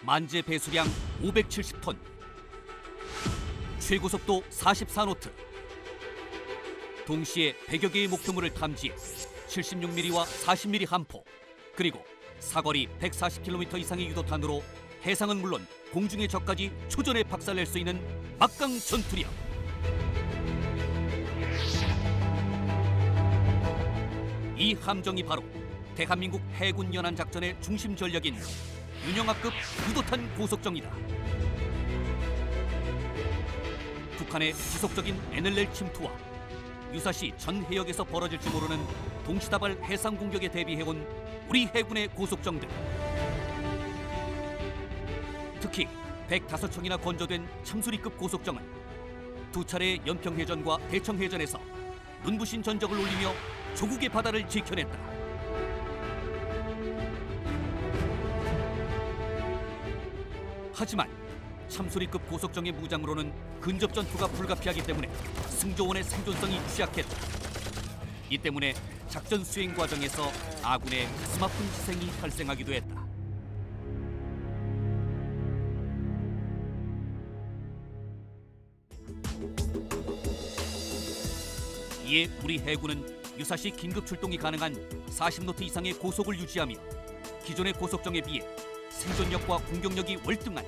만재 배수량 570톤, 최고속도 44노트, 동시에 100여 개의 목표물을 탐지해 76mm와 40mm 함포, 그리고 사거리 140km 이상의 유도탄으로 해상은 물론 공중의 적까지 초전에 박살낼 수 있는 막강 전투력. 이 함정이 바로 대한민국 해군 연안 작전의 중심 전력인 윤영하급 유도탄 고속정이다. 북한의 지속적인 NLL 침투와 유사시 전 해역에서 벌어질지 모르는 동시다발 해상 공격에 대비해온 우리 해군의 고속정들. 특히 105척이나 건조된 참수리급 고속정은 두 차례의 연평해전과 대청해전에서 눈부신 전적을 올리며 조국의 바다를 지켜냈다. 하지만 참수리급 고속정의 무장으로는 근접 전투가 불가피하기 때문에 승조원의 생존성이 취약했다. 이 때문에 작전 수행 과정에서 아군의 가슴 아픈 희생이 발생하기도 했다. 이에 우리 해군은 유사시 긴급 출동이 가능한 40노트 이상의 고속을 유지하며 기존의 고속정에 비해 생존력과 공격력이 월등한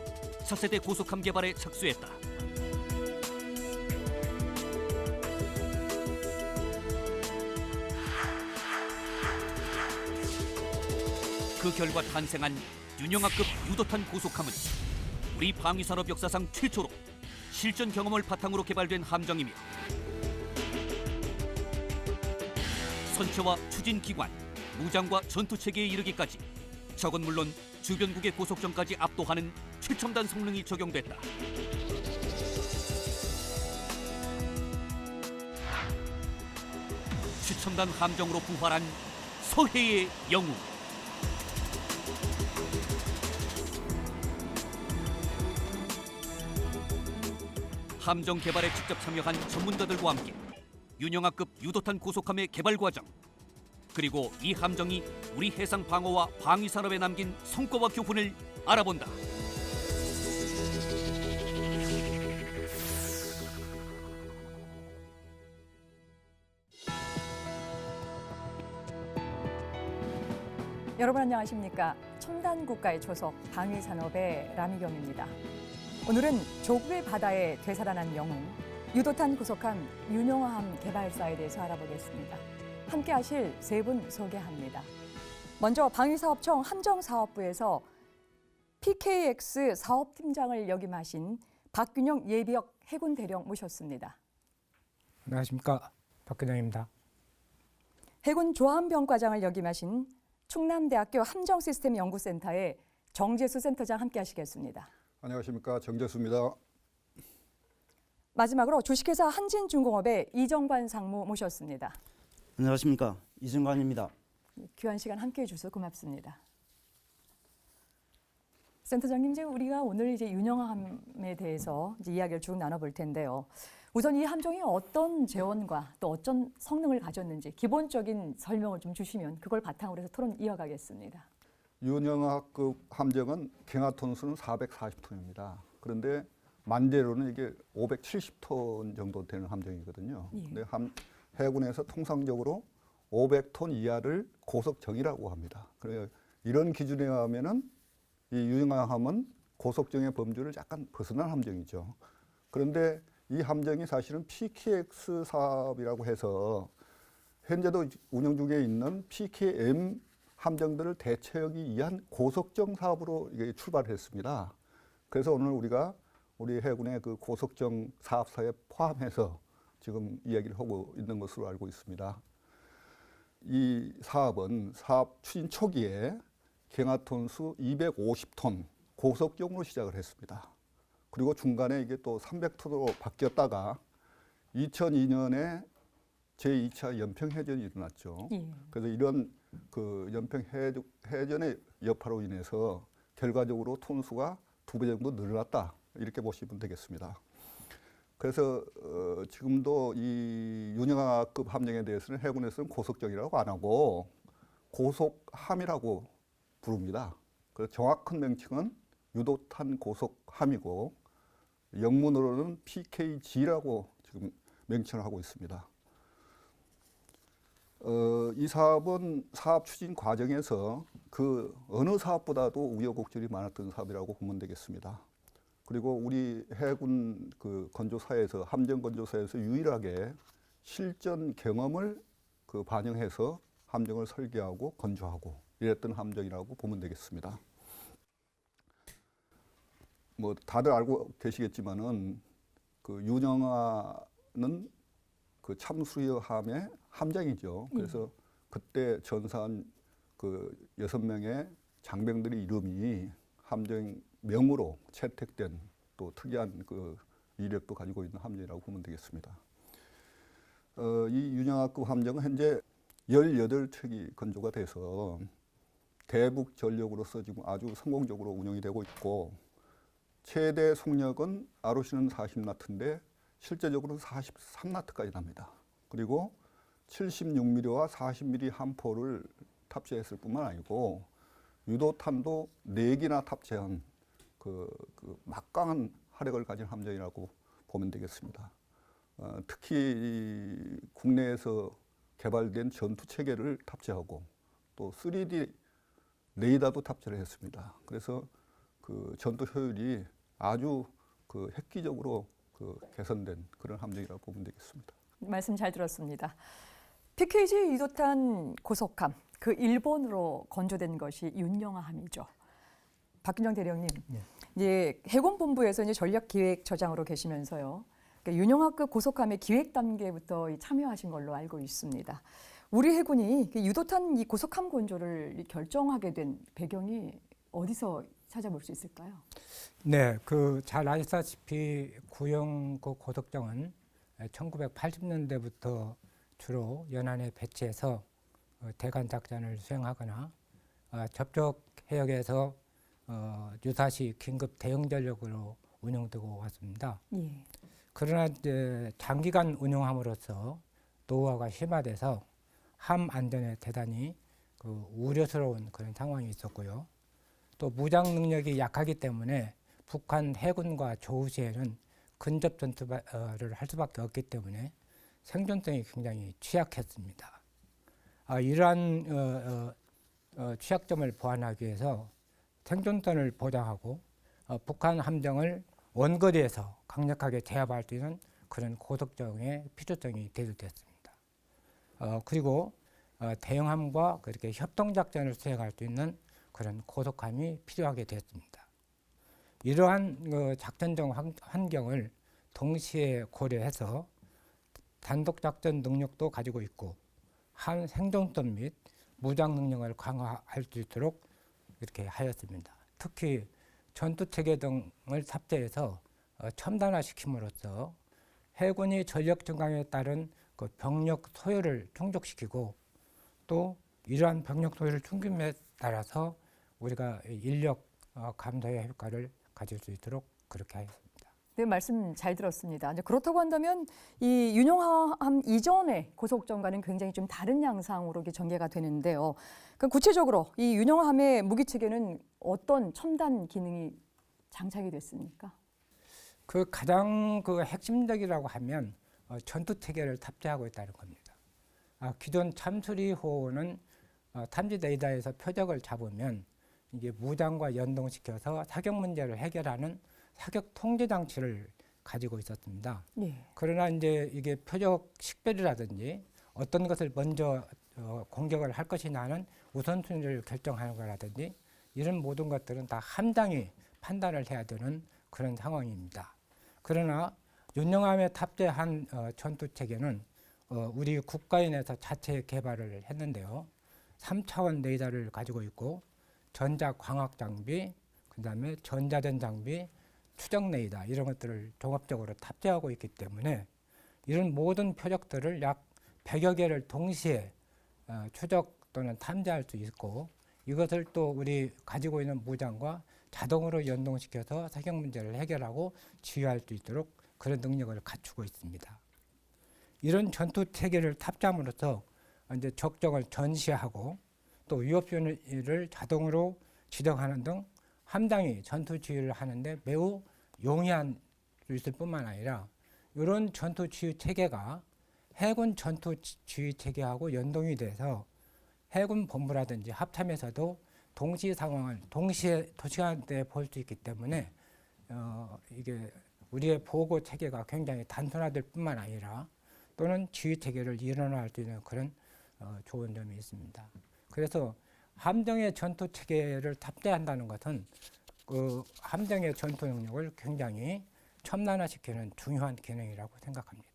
차세대 고속함 개발에 착수했다. 그 결과 탄생한 윤영하급 유도탄 고속함은 우리 방위산업 역사상 최초로 실전 경험을 바탕으로 개발된 함정이며 선체와 추진기관, 무장과 전투체계에 이르기까지 적은 물론 주변국의 고속정까지 압도하는 최첨단 성능이 적용됐다. 최첨단 함정으로 부활한 서해의 영웅. 함정 개발에 직접 참여한 전문가들과 함께 윤영하급 유도탄 고속함의 개발 과정, 그리고 이 함정이 우리 해상 방어와 방위 산업에 남긴 성과와 교훈을 알아본다. 여러분 안녕하십니까? 첨단 국가의 초석 방위 산업의 라미경입니다. 오늘은 조국의 바다에 되살아난 영웅 유도탄 고속함 윤영하함 개발사에 대해서 알아보겠습니다. 함께 하실 세 분 소개합니다. 먼저 방위사업청 함정사업부에서 PKX 사업팀장을 역임하신 박균영 예비역 해군대령 모셨습니다. 안녕하십니까, 박근영입니다. 해군 조함병과장을 역임하신 충남대학교 함정시스템연구센터의 정재수 센터장 함께 하시겠습니다. 안녕하십니까, 정재수입니다. 마지막으로 주식회사 한진중공업의 이정관 상무 모셨습니다. 안녕하십니까, 이정관입니다. 귀한 시간 함께해 주셔서 고맙습니다. 센터장님, 이제 우리가 오늘 이제 윤영함에 대해서 이제 이야기를 쭉 나눠볼 텐데요. 우선 이 함정이 어떤 재원과 또 어떤 성능을 가졌는지 기본적인 설명을 좀 주시면 그걸 바탕으로 해서 토론 이어가겠습니다. 윤영하급 함정은 경하톤수는 440톤입니다. 그런데 만재로는 이게 570톤 정도 되는 함정이거든요. 예. 근데 해군에서 통상적으로 500톤 이하를 고속정이라고 합니다. 그래서 이런 기준에 의하면은 이 윤영함은 고속정의 범주를 약간 벗어난 함정이죠. 그런데 이 함정이 사실은 PKX 사업이라고 해서 현재도 운영 중에 있는 PKM 함정들을 대체하기 위한 고속정 사업으로 이게 출발했습니다. 그래서 오늘 우리가 우리 해군의 그 고속정 사업사에 포함해서 지금 이야기를 하고 있는 것으로 알고 있습니다. 이 사업은 사업 추진 초기에 경하톤수 250톤 고속정으로 시작을 했습니다. 그리고 중간에 이게 또 300톤으로 바뀌었다가 2002년에 제2차 연평해전이 일어났죠. 예. 그래서 이런 그 연평해전의 여파로 인해서 결과적으로 톤수가 2배 정도 늘어났다, 이렇게 보시면 되겠습니다. 그래서 지금도 이 윤영하급 함정에 대해서는 해군에서는 고속정이라고 안 하고 고속함이라고 부릅니다. 그래서 정확한 명칭은 유도탄 고속함이고 영문으로는 PKG라고 지금 명칭을 하고 있습니다. 이 사업은 사업 추진 과정에서 그 어느 사업보다도 우여곡절이 많았던 사업이라고 보면 되겠습니다. 그리고 우리 해군 그 건조사에서 함정 건조사에서 유일하게 실전 경험을 그 반영해서 함정을 설계하고 건조하고 이랬던 함정이라고 보면 되겠습니다. 뭐 다들 알고 계시겠지만은 그 윤영하는 그 참수여함의 함장이죠. 그래서 그때 전사한 그 6명의 장병들의 이름이 함정 명으로 채택된 또 특이한 그 이력도 가지고 있는 함정이라고 보면 되겠습니다. 이 윤영하급 함정은 현재 18척이 건조가 돼서 대북 전력으로서 지금 아주 성공적으로 운영이 되고 있고 최대 속력은 ROC는 40나트인데 실제적으로는 43나트까지 납니다. 그리고 76mm와 40mm 함포를 탑재했을 뿐만 아니고 유도탄도 4기나 탑재한 그 막강한 화력을 가진 함정이라고 보면 되겠습니다. 특히 이 국내에서 개발된 전투 체계를 탑재하고 또 3D 레이더도 탑재를 했습니다. 그래서 그 전투 효율이 아주 그 획기적으로 그 개선된 그런 함정이라고 보면 되겠습니다. 말씀 잘 들었습니다. PKG 유도탄 고속함, 그 일본으로 건조된 것이 윤영하함이죠. 박균정 대령님, 이제 해군본부에서 이제 전략기획처장으로 계시면서요. 그러니까 윤영하급 고속함의 기획 단계부터 참여하신 걸로 알고 있습니다. 우리 해군이 유도탄 이 고속함 건조를 결정하게 된 배경이 어디서 찾아볼 수 있을까요? 네, 그 잘 아시다시피 구형 그 고속정은 1980년대부터 주로 연안에 배치해서 대관 작전을 수행하거나 접촉 해역에서 유사시 긴급 대응 전력으로 운영되고 왔습니다. 예. 그러나 이제 장기간 운영함으로써 노후화가 심화돼서 함 안전에 대단히 그 우려스러운 그런 상황이 있었고요. 또 무장 능력이 약하기 때문에 북한 해군과 조우 시에는 근접 전투를 할 수밖에 없기 때문에 생존성이 굉장히 취약했습니다. 이러한 취약점을 보완하기 위해서 생존성을 보장하고 북한 함정을 원거리에서 강력하게 제압할 수 있는 그런 고속정의 필요성이 대두됐습니다. 그리고 대형함과 그렇게 협동작전을 수행할 수 있는 그런 고속함이 필요하게 되었습니다. 이러한 작전적 환경을 동시에 고려해서 단독작전 능력도 가지고 있고 한 생존성 및 무장 능력을 강화할 수 있도록 이렇게 하였습니다. 특히 전투체계 등을 탑재해서 첨단화시킴으로써 해군이 전력 증강에 따른 그 병력 소요를 충족시키고 또 이러한 병력 소요를 충족에 따라서 우리가 인력 감소의 효과를 가질 수 있도록 그렇게 하였습니다. 네, 말씀 잘 들었습니다. 이제 그렇다고 한다면 이 윤영함 이전의 고속정과는 굉장히 좀 다른 양상으로 이게 전개가 되는데요. 그럼 구체적으로 이 윤영함의 무기 체계는 어떤 첨단 기능이 장착이 됐습니까? 그 가장 그 핵심적이라고 하면 전투 체계를 탑재하고 있다는 겁니다. 기존 참수리호는 탐지 레이더에서 표적을 잡으면 이게 무장과 연동시켜서 사격 문제를 해결하는 사격 통제 장치를 가지고 있었습니다. 네. 그러나 이제 이게 표적 식별이라든지 어떤 것을 먼저 공격을 할 것이냐는 우선순위를 결정하는 거라든지 이런 모든 것들은 다 함장이 판단을 해야 되는 그런 상황입니다. 그러나 윤영함에 탑재한 전투 체계는 우리 국가인에서 자체 개발을 했는데요. 3차원 레이더를 가지고 있고 전자 광학 장비, 그다음에 전자전 장비, 추적 레이더 이런 것들을 종합적으로 탑재하고 있기 때문에 이런 모든 표적들을 약 100여 개를 동시에 추적 또는 탐지할 수 있고 이것을 또 우리 가지고 있는 무장과 자동으로 연동시켜서 사격 문제를 해결하고 지휘할 수 있도록 그런 능력을 갖추고 있습니다. 이런 전투 체계를 탑재함으로써 이제 적정을 전시하고 또 위협 요인을 자동으로 지정하는 등 함장이 전투 지휘를 하는데 매우 용이한 있을 뿐만 아니라 이런 전투 지휘 체계가 해군 전투 지휘 체계하고 연동이 돼서 해군 본부라든지 합참에서도 동시 상황을 동시에 도시간대에 볼 수 있기 때문에 이게 우리의 보고 체계가 굉장히 단순화될 뿐만 아니라 또는 지휘 체계를 일원화할 수 있는 그런 좋은 점이 있습니다. 그래서 함정의 전투 체계를 탑재한다는 것은 그 함정의 전투 능력을 굉장히 첨단화시키는 중요한 기능이라고 생각합니다.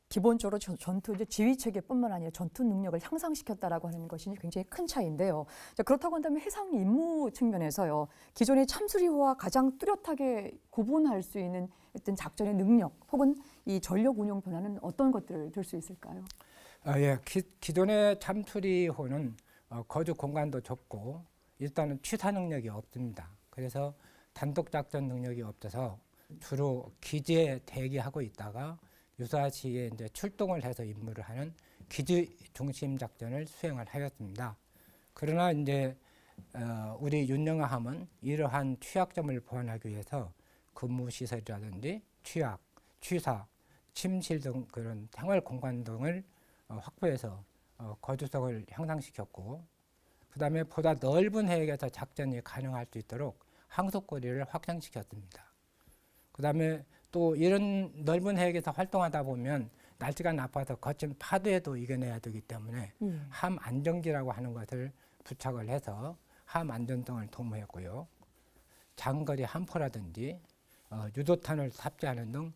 기본적으로 전투 이제 지휘 체계뿐만 아니라 전투 능력을 향상시켰다라고 하는 것이 굉장히 큰 차이인데요. 자, 그렇다고 한다면 해상 임무 측면에서요. 기존의 참수리호와 가장 뚜렷하게 구분할 수 있는 어떤 작전의 능력 혹은 이 전력 운용 변화는 어떤 것들을 들 수 있을까요? 예, 기존의 참수리호는 거주 공간도 좁고 일단은 취사 능력이 없습니다. 그래서 단독 작전 능력이 없어서 주로 기지에 대기하고 있다가 유사시에 이제 출동을 해서 임무를 하는 기지 중심 작전을 수행을 하였습니다. 그러나 이제 우리 윤영하함은 이러한 취약점을 보완하기 위해서 근무 시설이라든지 취약, 취사, 침실 등 그런 생활 공간 등을 확보해서 거주성을 향상시켰고, 그다음에 보다 넓은 해역에서 작전이 가능할 수 있도록 항속거리를 확장시켰습니다. 그다음에 또 이런 넓은 해역에서 활동하다 보면 날씨가 나빠서 거친 파도에도 이겨내야 되기 때문에 함 안정기라고 하는 것을 부착을 해서 함 안전성을 도모했고요. 장거리 함포라든지 유도탄을 탑재하는 등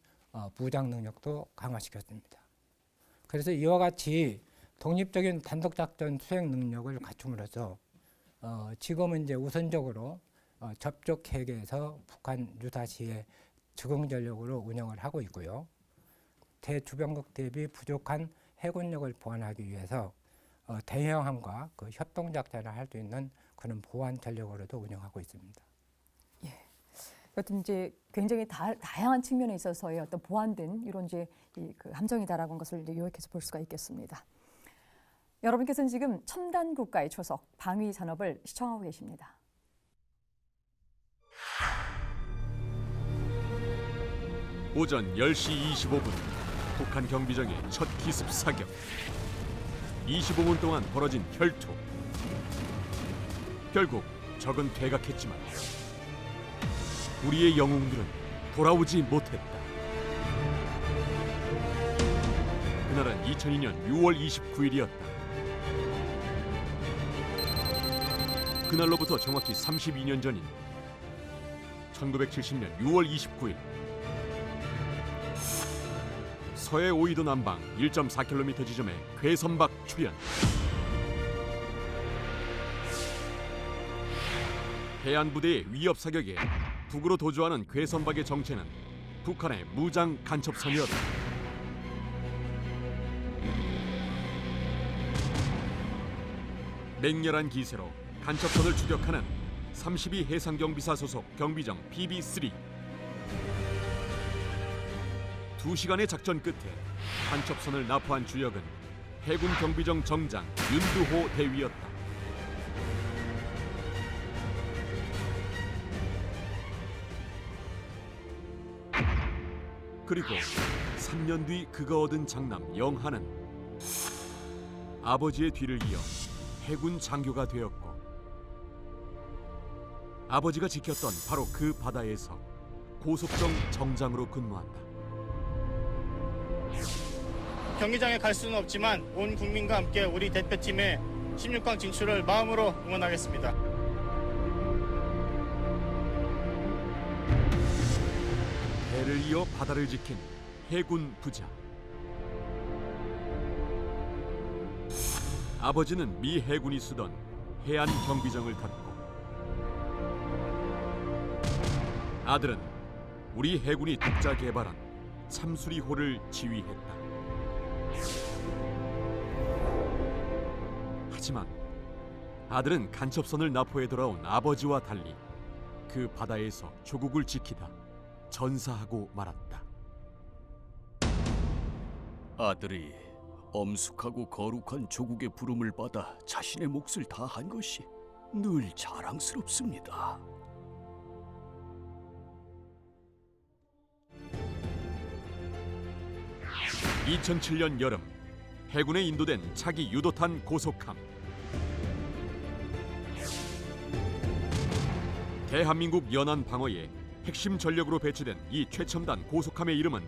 무장 능력도 강화시켰습니다. 그래서 이와 같이 독립적인 단독 작전 수행 능력을 갖춤으로써 지금은 이제 우선적으로 접촉 해역에서 북한 유사시에 적응 전력으로 운영을 하고 있고요. 대주변국 대비 부족한 해군력을 보완하기 위해서 대형함과 그 협동 작전을 할 수 있는 그런 보완 전력으로도 운영하고 있습니다. 여튼 이제 굉장히 다양한 측면에 있어서의 어떤 보완된 이런 이제 그 함정이다라고 하는 것을 이제 요약해서 볼 수가 있겠습니다. 여러분께서는 지금 첨단 국가의 초석 방위 산업을 시청하고 계십니다. 오전 10시 25분 북한 경비정의 첫 기습 사격. 25분 동안 벌어진 혈투. 결국 적은 퇴각했지만 우리의 영웅들은 돌아오지 못했다. 그날은 2002년 6월 29일이었다. 그날로부터 정확히 32년 전인 1970년 6월 29일 서해 오이도 남방 1.4km 지점에 괴선박 출현. 해안부대의 위협 사격에 북으로 도주하는 괴선박의 정체는 북한의 무장 간첩선이었다. 맹렬한 기세로 간첩선을 추격하는 32 해상경비사 소속 경비정 PB3. 2시간의 작전 끝에 간첩선을 납포한 주역은 해군 경비정 정장 윤두호 대위였다. 그리고 3년 뒤 그가 얻은 장남 영하는 아버지의 뒤를 이어 해군 장교가 되었고, 아버지가 지켰던 바로 그 바다에서 고속정 정장으로 근무한다. 경기장에 갈 수는 없지만 온 국민과 함께 우리 대표팀의 16강 진출을 마음으로 응원하겠습니다. 해를 이어 바다를 지킨 해군 부자. 아버지는 미 해군이 쓰던 해안 경비정을 탔고, 아들은 우리 해군이 독자 개발한 참수리호를 지휘했다. 하지만 아들은 간첩선을 납포해 돌아온 아버지와 달리 그 바다에서 조국을 지키다 전사하고 말았다. 아들이 엄숙하고 거룩한 조국의 부름을 받아 자신의 몫을 다한 것이 늘 자랑스럽습니다. 2007년 여름 해군에 인도된 차기 유도탄 고속함. 대한민국 연안 방어에 핵심 전력으로 배치된 이 최첨단 고속함의 이름은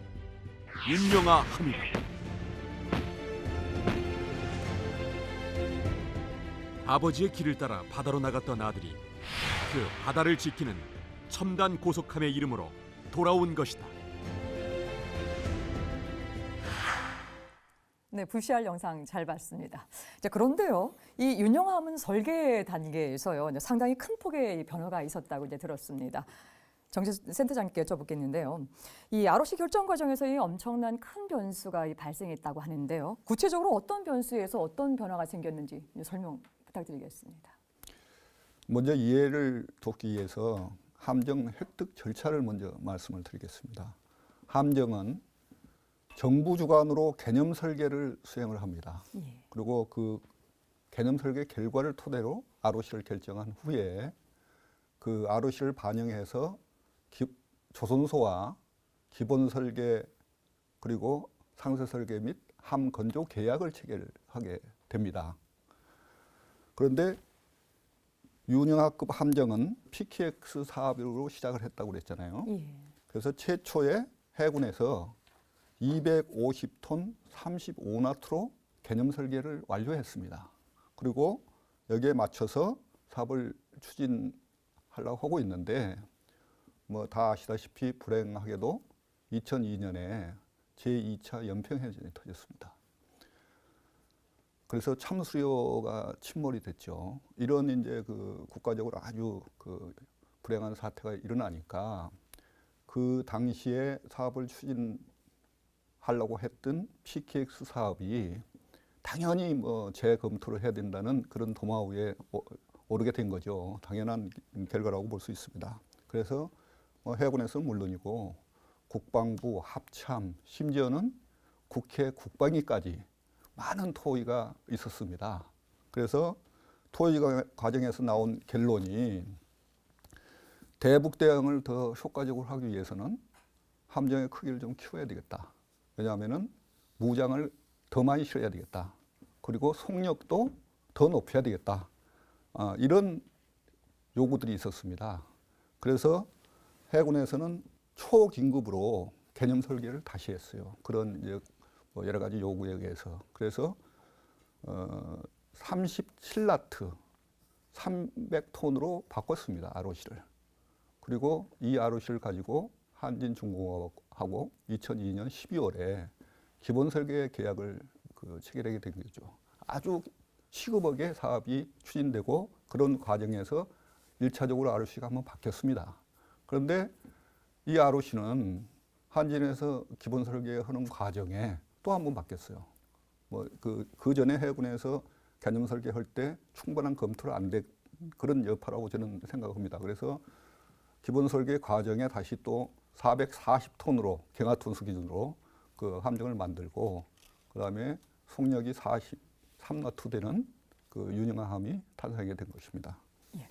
윤영아함이다. 아버지의 길을 따라 바다로 나갔던 아들이 그 바다를 지키는 첨단 고속함의 이름으로 돌아온 것이다. 네, VCR 영상 잘 봤습니다. 자, 그런데요, 이 윤영함은 설계 단계에서요, 상당히 큰 폭의 변화가 있었다고 이제 들었습니다. 정재 센터장님께 여쭤보겠는데요. 이 ROC 결정 과정에서 이 엄청난 큰 변수가 발생했다고 하는데요. 구체적으로 어떤 변수에서 어떤 변화가 생겼는지 설명 부탁드리겠습니다. 먼저 이해를 돕기 위해서 함정 획득 절차를 먼저 말씀을 드리겠습니다. 함정은 정부 주관으로 개념 설계를 수행을 합니다. 예. 그리고 그 개념 설계 결과를 토대로 ROC를 결정한 후에 그 ROC를 반영해서 조선소와 기본 설계 그리고 상세 설계 및 함 건조 계약을 체결하게 됩니다. 그런데 윤영하급 함정은 PKX 사업으로 시작을 했다고 그랬잖아요. 예. 그래서 최초에 해군에서 250톤 35나트로 개념 설계를 완료했습니다. 그리고 여기에 맞춰서 사업을 추진하려고 하고 있는데 뭐 다 아시다시피 불행하게도 2002년에 제2차 연평해전이 터졌습니다. 그래서 참수요가 침몰이 됐죠. 이런 이제 그 국가적으로 아주 그 불행한 사태가 일어나니까 그 당시에 사업을 추진하려고 했던 PKX 사업이 당연히 뭐 재검토를 해야 된다는 그런 도마 위에 오르게 된 거죠. 당연한 결과라고 볼 수 있습니다. 그래서 해군에서는 물론이고 국방부, 합참, 심지어는 국회 국방위까지 많은 토의가 있었습니다. 그래서 토의 과정에서 나온 결론이 대북 대응을 더 효과적으로 하기 위해서는 함정의 크기를 좀 키워야 되겠다. 왜냐하면은 무장을 더 많이 실어야 되겠다. 그리고 속력도 더 높여야 되겠다. 이런 요구들이 있었습니다. 그래서 해군에서는 초긴급으로 개념 설계를 다시 했어요. 그런 이제 뭐 여러 가지 요구에 의해서. 그래서 37나트 300톤으로 바꿨습니다. ROC를. 그리고 이 ROC를 가지고 한진중공업하고 2002년 12월에 기본 설계 계약을 체결하게 된 거죠. 아주 시급하게 사업이 추진되고 그런 과정에서 1차적으로 ROC가 한번 바뀌었습니다. 그런데 이 ROC는 한진에서 기본 설계하는 과정에 또 한 번 바뀌었어요. 뭐 그 전에 해군에서 개념 설계할 때 충분한 검토를 안 된 그런 여파라고 저는 생각합니다. 그래서 기본 설계 과정에 다시 또 440톤으로 경하톤수 기준으로 그 함정을 만들고 그다음에 속력이 43나트 되는 그 윤영함이 탄생하게 된 것입니다. 예.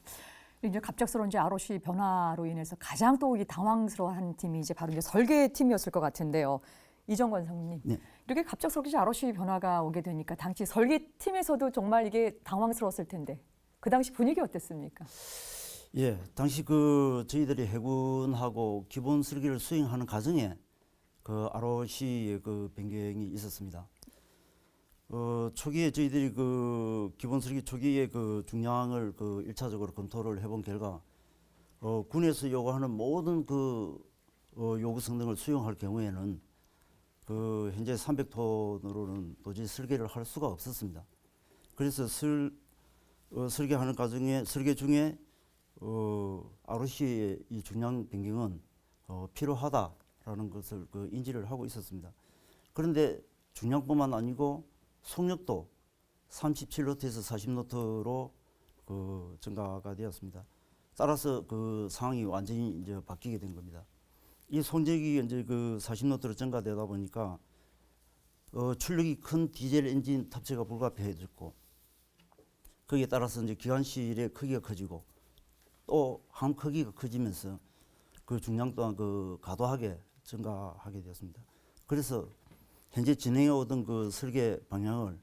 이제 갑작스러운 이제 ROC 변화로 인해서 가장 또 이 당황스러워하는 팀이 이제 바로 이제 설계팀이었을 것 같은데요. 이정관 상무님, 네. 이렇게 갑작스럽게 ROC 변화가 오게 되니까 당시 설계팀에서도 정말 이게 당황스러웠을 텐데 그 당시 분위기 어땠습니까? 예, 당시 저희들이 해군하고 기본 설계를 수행하는 과정에 ROC의 변경이 있었습니다. 초기에 저희들이 기본 설계 초기에 중량을 1차적으로 검토를 해본 결과 군에서 요구하는 모든 요구 성능을 수용할 경우에는 현재 300톤으로는 도저히 설계를 할 수가 없었습니다. 그래서 설계하는 과정에 설계 중에 ROC의 이 중량 변경은 필요하다라는 것을 인지를 하고 있었습니다. 그런데 중량뿐만 아니고 속력도 37노트에서 40노트로 증가가 되었습니다. 따라서 상황이 완전히 이제 바뀌게 된 겁니다. 이 속력이 이제 40노트로 증가되다 보니까 출력이 큰 디젤 엔진 탑재가 불가피해졌고 거기에 따라서 이제 기관실의 크기가 커지고 또 함 크기가 커지면서 그 중량 또한 그 과도하게 증가하게 되었습니다. 그래서 현재 진행해 오던 그 설계 방향을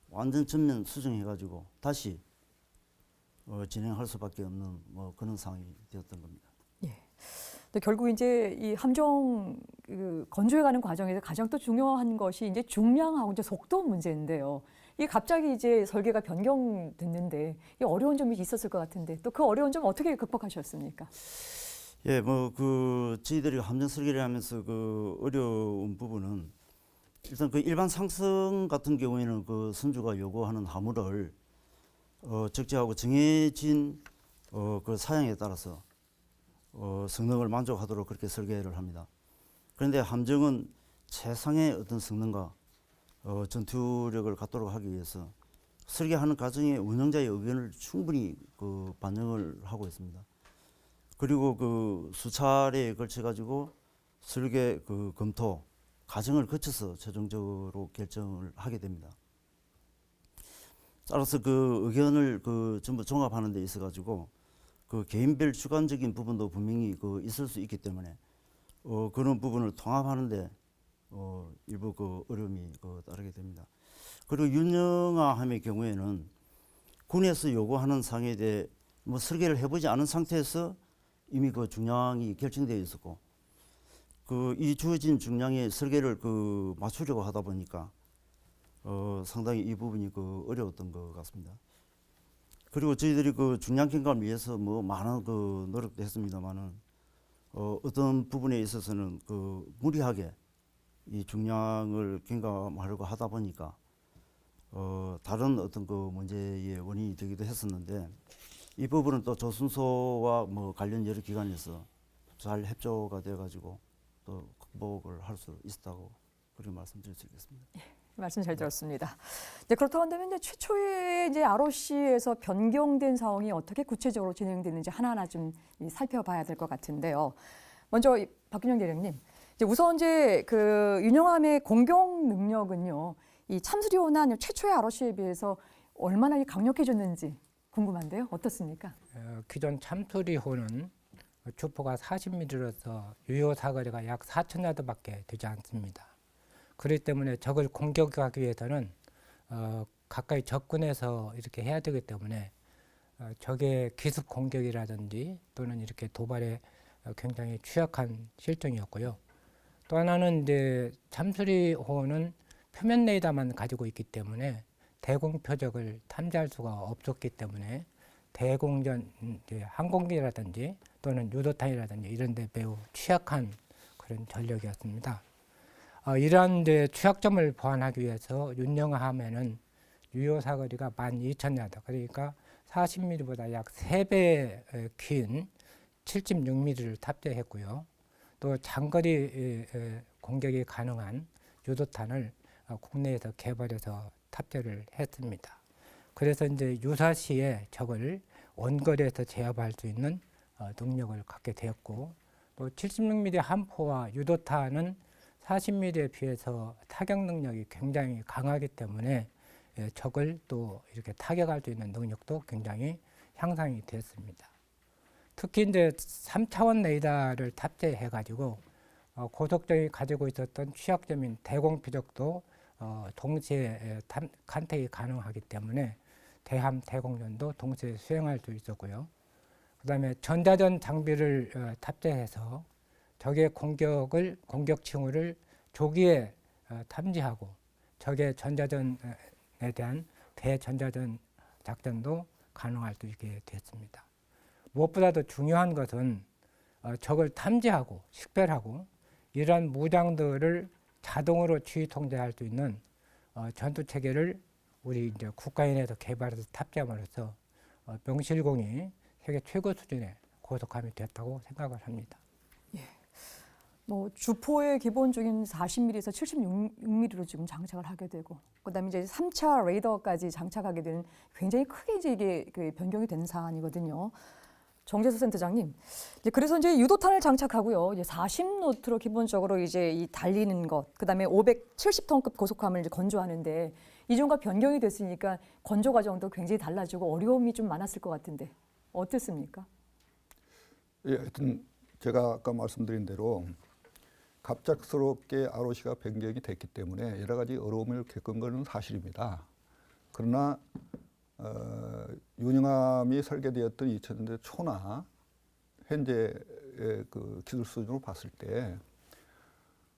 완전 전면 수정해가지고 다시 진행할 수밖에 없는 뭐 그런 상황이 되었던 겁니다. 근데 결국 이제 이 함정 건조해가는 과정에서 가장 또 중요한 것이 이제 중량하고 이제 속도 문제인데요. 이게 갑자기 이제 설계가 변경됐는데 이 어려운 점이 있었을 것 같은데 또 그 어려운 점 어떻게 극복하셨습니까? 예, 뭐 그 저희들이 함정 설계를 하면서 그 어려운 부분은 일단 그 일반 상승 같은 경우에는 그 선주가 요구하는 화물을 적재하고 정해진 그 사양에 따라서 성능을 만족하도록 그렇게 설계를 합니다. 그런데 함정은 최상의 어떤 성능과 전투력을 갖도록 하기 위해서 설계하는 과정에 운영자의 의견을 충분히 그 반영을 하고 있습니다. 그리고 그 수차례에 걸쳐 가지고 설계 그 검토 과정을 거쳐서 최종적으로 결정을 하게 됩니다. 따라서 그 의견을 그 전부 종합하는 데 있어 가지고 그 개인별 주관적인 부분도 분명히 그 있을 수 있기 때문에 그런 부분을 통합하는데 일부 그 어려움이 그 따르게 됩니다. 그리고 윤영화함의 경우에는 군에서 요구하는 사항에 대해 뭐 설계를 해보지 않은 상태에서 이미 그 중량이 결정되어 있었고 그 이 주어진 중량의 설계를 그 맞추려고 하다 보니까 상당히 이 부분이 그 어려웠던 것 같습니다. 그리고 저희들이 그 중량 경감을 위해서 뭐 많은 그 노력도 했습니다만은 어떤 부분에 있어서는 그 무리하게 이 중량을 경감하려고 하다 보니까 다른 어떤 그 문제의 원인이 되기도 했었는데 이 부분은 또 조순소와 뭐 관련 여러 기관에서 잘 협조가 되어가지고 또 극복을 할 수 있었다고 그렇게 말씀드릴 수 있겠습니다. 말씀 잘 들었습니다. 이제 그렇다고 한다면 이제 최초의 이제 ROC에서 변경된 사항이 어떻게 구체적으로 진행되는지 하나하나 좀 살펴봐야 될 것 같은데요. 먼저 박균영 대령님, 이제 우선 이제 그 윤영함의 공격 능력은요, 이 참수리호나 최초의 ROC에 비해서 얼마나 강력해졌는지 궁금한데요. 어떻습니까? 기존 참수리호는 주포가 40mm로서 유효 사거리가 약 4,000야드밖에 되지 않습니다. 그렇기 때문에 적을 공격하기 위해서는 가까이 접근해서 이렇게 해야 되기 때문에 적의 기습 공격이라든지 또는 이렇게 도발에 굉장히 취약한 실정이었고요. 또 하나는 이제 참수리호는 표면 레이더만 가지고 있기 때문에 대공 표적을 탐지할 수가 없었기 때문에 대공전 항공기라든지 또는 유도탄이라든지 이런 데 매우 취약한 그런 전력이었습니다. 이러한 이제 취약점을 보완하기 위해서 윤영함에는 유효 사거리가 12,000야드, 그러니까 40mm보다 약 3배 긴 76mm를 탑재했고요. 또 장거리 공격이 가능한 유도탄을 국내에서 개발해서 탑재를 했습니다. 그래서 이제 유사시에 적을 원거리에서 제압할 수 있는 능력을 갖게 되었고, 또 76mm 함포와 유도탄은 40mm에 비해서 타격 능력이 굉장히 강하기 때문에 적을 또 이렇게 타격할 수 있는 능력도 굉장히 향상이 됐습니다. 특히 이제 3차원 레이더를 탑재해 가지고 고속정이 가지고 있었던 취약점인 대공 표적도 동시에 간택이 가능하기 때문에 대함 대공전도 동시에 수행할 수 있었고요. 그다음에 전자전 장비를 탑재해서 적의 공격 징후를 조기에 탐지하고 적의 전자전에 대한 대전자전 작전도 가능할 수 있게 됐습니다. 무엇보다도 중요한 것은 적을 탐지하고 식별하고 이러한 무장들을 자동으로 지휘 통제할 수 있는 전투 체계를 우리 이제 국가인에서 개발해서 탑재함으로써 명실공히 세계 최고 수준의 고속함이 됐다고 생각을 합니다. 뭐 주포의 기본적인 40mm에서 76mm로 지금 장착을 하게 되고, 그다음에 이제 3차 레이더까지 장착하게 되는 굉장히 크게 이제 이게 그 변경이 되는 사안이거든요. 정재수 센터장님, 이제 그래서 이제 유도탄을 장착하고요. 이제 40노트로 기본적으로 이제 이 달리는 것, 그다음에 570톤급 고속함을 이제 건조하는데 이전과 변경이 됐으니까 건조 과정도 굉장히 달라지고 어려움이 좀 많았을 것 같은데 어땠습니까? 예, 하여튼 제가 아까 말씀드린 대로 갑작스럽게 ROC가 변경이 됐기 때문에 여러 가지 어려움을 겪은 것은 사실입니다. 그러나 윤영함이 설계되었던 2000년대 초나 현재의 그 기술 수준으로 봤을 때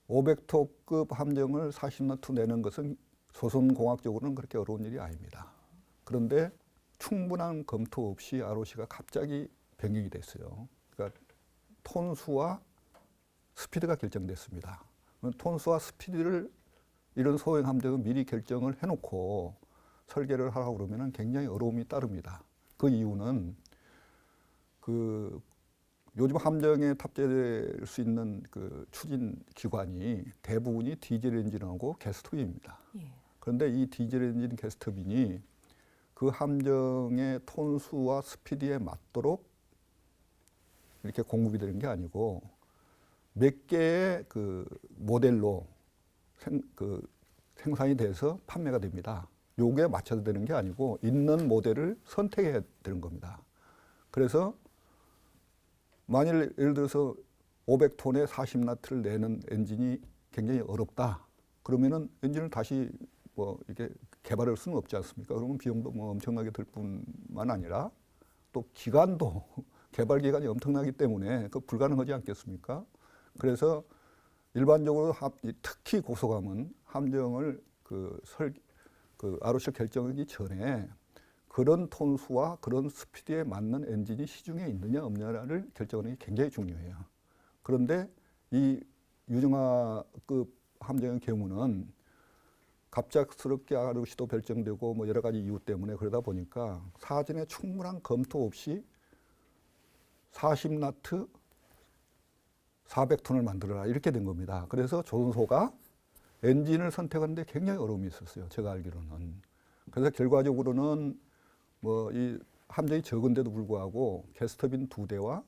500톤급 함정을 40나트 내는 것은 조선공학적으로는 그렇게 어려운 일이 아닙니다. 그런데 충분한 검토 없이 ROC가 갑자기 변경이 됐어요. 그러니까 톤수와 스피드가 결정됐습니다. 톤수와 스피드를 이런 소형 함정은 미리 결정을 해놓고 설계를 하라고 그러면 굉장히 어려움이 따릅니다. 그 이유는 그 요즘 함정에 탑재될 수 있는 그 추진 기관이 대부분이 디젤 엔진하고 게스터빈입니다. 예. 그런데 이 디젤 엔진 게스터빈이 그 함정의 톤수와 스피드에 맞도록 이렇게 공급이 되는 게 아니고 몇 개의 그 모델로 생산이 돼서 판매가 됩니다. 요게 맞춰서 되는 게 아니고 있는 모델을 선택해야 되는 겁니다. 그래서 만일 예를 들어서 500톤에 40나트를 내는 엔진이 굉장히 어렵다. 그러면은 엔진을 다시 뭐 이렇게 개발할 수는 없지 않습니까? 그러면 비용도 뭐 엄청나게 들 뿐만 아니라 또 기간도 개발 기간이 엄청나기 때문에 그 불가능하지 않겠습니까? 그래서 일반적으로 특히 고소감은 함정을 ROC 결정하기 전에 그런 톤수와 그런 스피드에 맞는 엔진이 시중에 있느냐 없느냐를 결정하는 게 굉장히 중요해요. 그런데 이 유정화급 함정의 경우는 갑작스럽게 ROC도 결정되고 뭐 여러 가지 이유 때문에 그러다 보니까 사전에 충분한 검토 없이 40나트 400톤을 만들어라 이렇게 된 겁니다. 그래서 조선소가 엔진을 선택하는데 굉장히 어려움이 있었어요. 제가 알기로는. 그래서 결과적으로는 뭐 이 함정이 적은데도 불구하고 게스터빈 2대와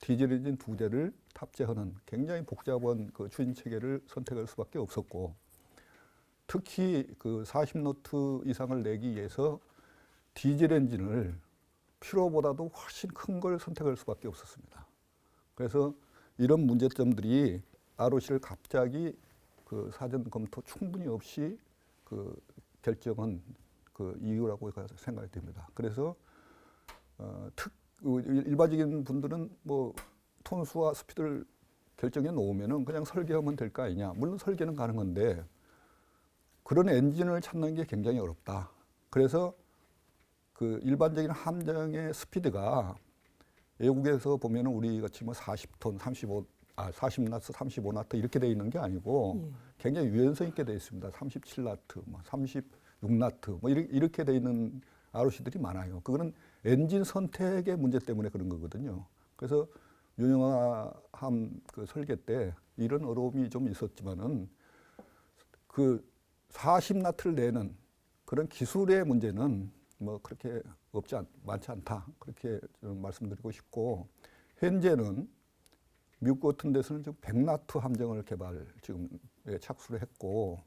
디젤 엔진 2대를 탑재하는 굉장히 복잡한 그 추진 체계를 선택할 수밖에 없었고, 특히 그 40노트 이상을 내기 위해서 디젤 엔진을 필요보다도 훨씬 큰 걸 선택할 수밖에 없었습니다. 그래서 이런 문제점들이 ROC를 갑자기 그 사전 검토 충분히 없이 그 결정한 그 이유라고 생각이 됩니다. 그래서 일반적인 분들은 뭐 톤수와 스피드를 결정해 놓으면은 그냥 설계하면 될 거 아니냐. 물론 설계는 가능한데 그런 엔진을 찾는 게 굉장히 어렵다. 그래서 그 일반적인 함정의 스피드가 외국에서 보면은 우리 같이 뭐 40톤, 40나트, 35나트 이렇게 돼 있는 게 아니고 굉장히 유연성 있게 돼 있습니다. 37나트, 뭐 36나트 뭐 이렇게 돼 있는 ROC들이 많아요. 그거는 엔진 선택의 문제 때문에 그런 거거든요. 그래서 윤영화함 그 설계 때 이런 어려움이 좀 있었지만은 그 40나트를 내는 그런 기술의 문제는 뭐 그렇게 많지 않다. 그렇게 좀 말씀드리고 싶고, 현재는 미국 같은 데서는 지금 100나트 함정을 지금 착수를 했고,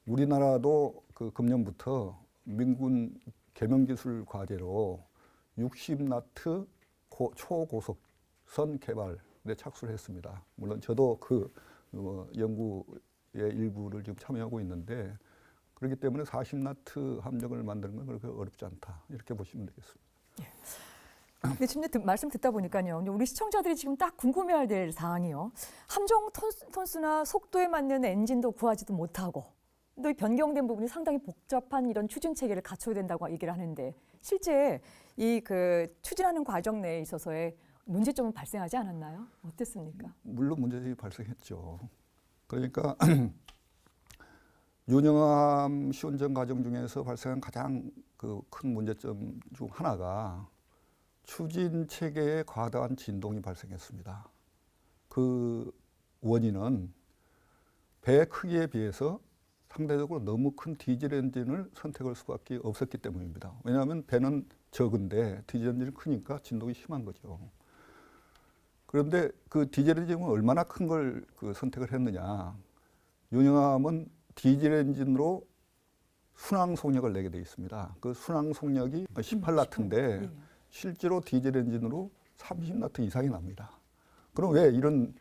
우리나라도 그 금년부터 민군 개명기술 과제로 60나트 초고속선 개발에 착수를 했습니다. 물론 저도 그 연구의 일부를 지금 참여하고 있는데, 그렇기 때문에 40나트 함정을 만드는 건 그렇게 어렵지 않다. 이렇게 보시면 되겠습니다. 근데 지금 말씀 듣다 보니까요, 우리 시청자들이 지금 딱 궁금해할 될 사항이요. 함정 톤수나 속도에 맞는 엔진도 구하지도 못하고, 또 이 변경된 부분이 상당히 복잡한 이런 추진 체계를 갖춰야 된다고 얘기를 하는데, 실제 이 그 추진하는 과정 내에 있어서의 문제점은 발생하지 않았나요? 어땠습니까? 물론 문제점이 발생했죠. 그러니까 윤영함 시운전 과정 중에서 발생한 가장 그 큰 문제점 중 하나가 추진 체계에 과다한 진동이 발생했습니다. 그 원인은 배 크기에 비해서 상대적으로 너무 큰 디젤 엔진을 선택할 수밖에 없었기 때문입니다. 왜냐하면 배는 적은데 디젤 엔진이 크니까 진동이 심한 거죠. 그런데 그 디젤 엔진은 얼마나 큰 걸 그 선택을 했느냐. 윤영함은 디젤 엔진으로 순항 속력을 내게 돼 있습니다. 그 순항 속력이 18나트인데 예. 실제로 디젤 엔진으로 30나트 이상이 납니다. 그럼 왜 이런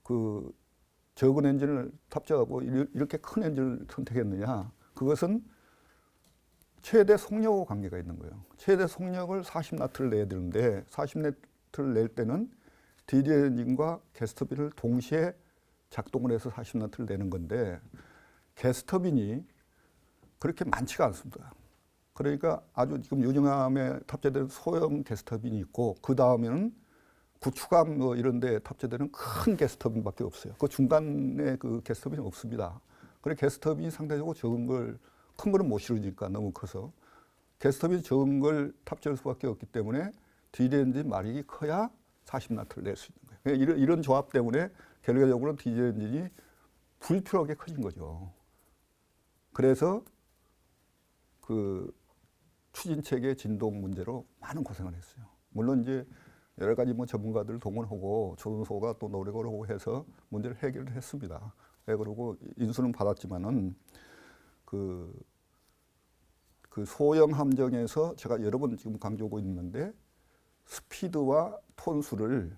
그 적은 엔진을 탑재하고 이렇게 큰 엔진을 선택했느냐? 그것은 최대 속력과 관계가 있는 거예요. 최대 속력을 40나트를 내야 되는데 40나트를 낼 때는 디젤 엔진과 게스터빈을 동시에 작동을 해서 40나트를 내는 건데 게스터빈이 그렇게 많지가 않습니다. 그러니까 아주 지금 유정함에 탑재된 소형 게스터빈이 있고 그 다음에는 구축함 뭐 이런 데 탑재되는 큰 게스터빈밖에 없어요. 그 중간에 그 게스터빈이 없습니다. 그래 게스터빈이 상대적으로 적은 걸 큰 거는 못 실으니까 너무 커서 게스터빈이 적은 걸 탑재할 수밖에 없기 때문에 디젤 엔진 마력이 커야 40나트를 낼 수 있는 거예요. 이런 조합 때문에 결과적으로 디젤 엔진이 불필요하게 커진 거죠. 그래서 그 추진체계 진동 문제로 많은 고생을 했어요. 물론 이제 여러 가지 뭐 전문가들 동원하고 조선소가 또 노력을 하고 해서 문제를 해결을 했습니다. 그리고 인수는 받았지만은 그 소형 함정에서 제가 여러 번 지금 강조하고 있는데 스피드와 톤수를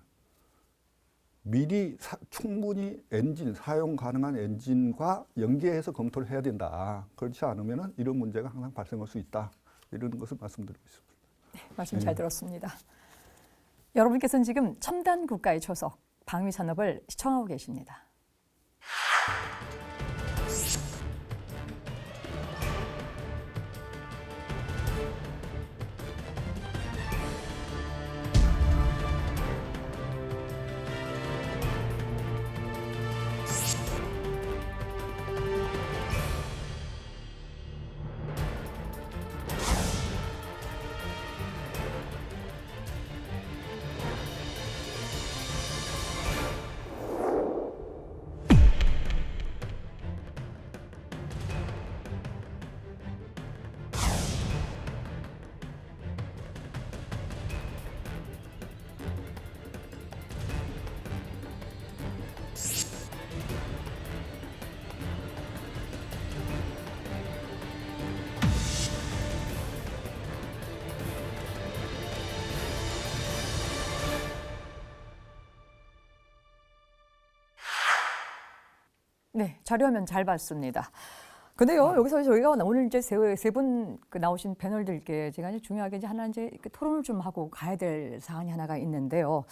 미리 충분히 엔진, 사용 가능한 엔진과 연계해서 검토를 해야 된다. 그렇지 않으면 이런 문제가 항상 발생할 수 있다. 이런 것을 말씀드리고 있습니다. 말씀 잘 들었습니다. 여러분께서는 지금 첨단 국가의 초석, 방위산업을 시청하고 계십니다. 네, 자료화면 잘 봤습니다. 근데요, 여기서 저희가 오늘 이제 세 분 나오신 패널들께 제가 이제 중요하게 이제 하나 이제 토론을 좀 하고 가야 될 사안이 하나가 있는데요.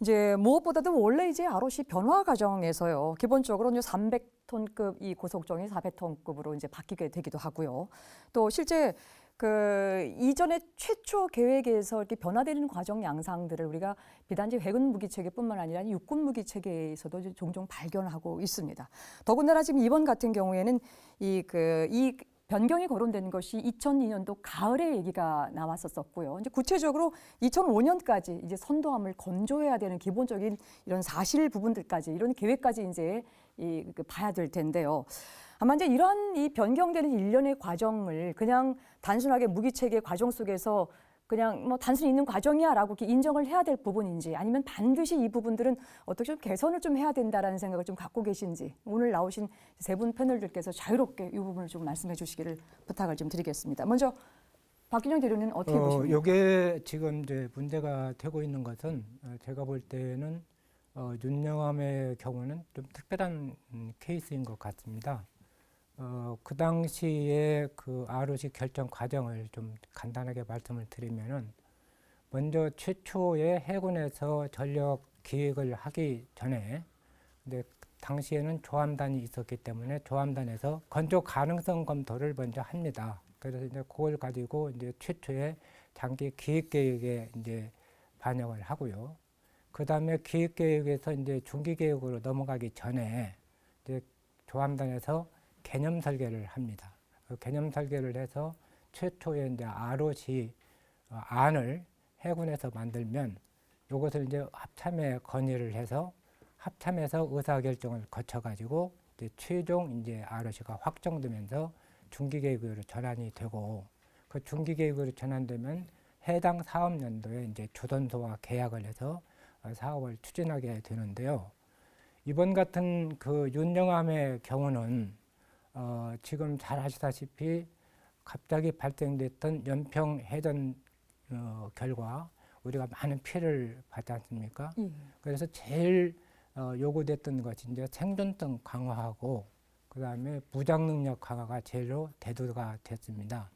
이제 무엇보다도 원래 이제 ROC 변화 과정에서요, 기본적으로 이제 300톤급 이 고속정이 400톤급으로 이제 바뀌게 되기도 하고요. 또 실제 그 이전에 최초 계획에서 이렇게 변화되는 과정 양상들을 우리가 비단지 해군 무기 체계뿐만 아니라 육군 무기 체계에서도 이제 종종 발견하고 있습니다. 더군다나 지금 이번 같은 경우에는 이 변경이 거론된 것이 2002년도 가을에 얘기가 나왔었고요. 이제 구체적으로 2005년까지 이제 선도함을 건조해야 되는 기본적인 이런 사실 부분들까지 이런 계획까지 이제 봐야 될 텐데요. 아마 이제 이러한 이 변경되는 일련의 과정을 그냥 단순하게 무기체계 과정 속에서 그냥 뭐 단순히 있는 과정이야라고 이렇게 인정을 해야 될 부분인지 아니면 반드시 이 부분들은 어떻게 좀 개선을 좀 해야 된다라는 생각을 좀 갖고 계신지 오늘 나오신 세 분 패널들께서 자유롭게 이 부분을 좀 말씀해 주시기를 부탁을 좀 드리겠습니다. 먼저 박균영 대표는 어떻게 보십니까? 이게 지금 이제 문제가 되고 있는 것은 제가 볼 때는 윤영함의 경우는 좀 특별한 케이스인 것 같습니다. 그 당시에 그 ROC 결정 과정을 좀 간단하게 말씀을 드리면은 먼저 최초에 해군에서 전력 기획을 하기 전에 근데 당시에는 조함단이 있었기 때문에 조함단에서 건조 가능성 검토를 먼저 합니다. 그래서 이제 그걸 가지고 이제 최초에 장기 기획 계획에 이제 반영을 하고요. 그 다음에 기획 계획에서 이제 중기 계획으로 넘어가기 전에 이제 조함단에서 개념 설계를 합니다. 그 개념 설계를 해서 최초에 이제 ROC 안을 해군에서 만들면 이것을 이제 합참에 건의를 해서 합참에서 의사결정을 거쳐가지고 이제 최종 이제 ROC가 확정되면서 중기계획으로 전환이 되고 그 중기계획으로 전환되면 해당 사업연도에 이제 조선소와 계약을 해서 사업을 추진하게 되는데요. 이번 같은 그 윤영함의 경우는 지금 잘 아시다시피 갑자기 발생됐던 연평 해전 결과 우리가 많은 피해를 받지 않습니까? 예. 그래서 제일 요구됐던 것이 이제 생존성 강화하고 그다음에 무장 능력 강화가 제일로 대두가 됐습니다.